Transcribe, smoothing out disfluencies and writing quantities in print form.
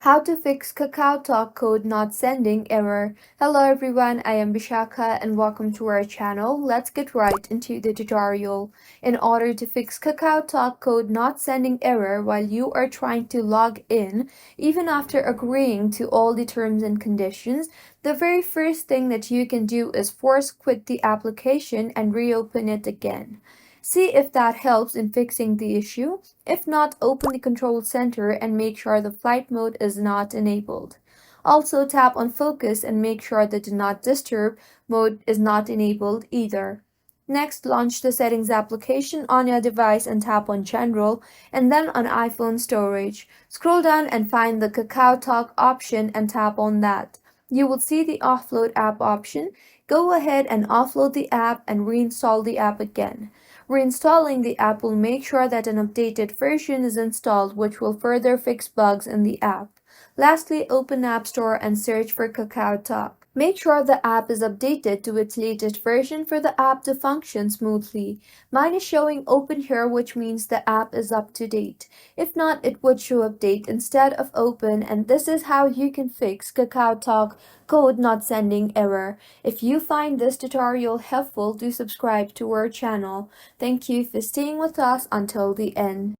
How to fix Kakaotalk code not sending error. Hello everyone, I am Bishaka and welcome to our channel. Let's get right into the tutorial. In order to fix Kakaotalk code not sending error while you are trying to log in, even after agreeing to all the terms and conditions, the very first thing that you can do is force quit the application and reopen it again. See if that helps in fixing the issue. If not, open the control center and make sure the flight mode is not enabled. Also tap on focus and make sure the do not disturb mode is not enabled either. Next, launch the settings application on your device and tap on general and then on iPhone storage. Scroll down and find the KakaoTalk option and tap on that. You will see the offload app option. Go ahead and offload the app and reinstall the app again. Reinstalling the app will make sure that an updated version is installed, which will further fix bugs in the app. Lastly, open App Store and search for KakaoTalk. Make sure the app is updated to its latest version for the app to function smoothly. Mine is showing open here, which means the app is up to date. If not, it would show update instead of open, and this is how you can fix KakaoTalk code not sending error. If you find this tutorial helpful, do subscribe to our channel. Thank you for staying with us until the end.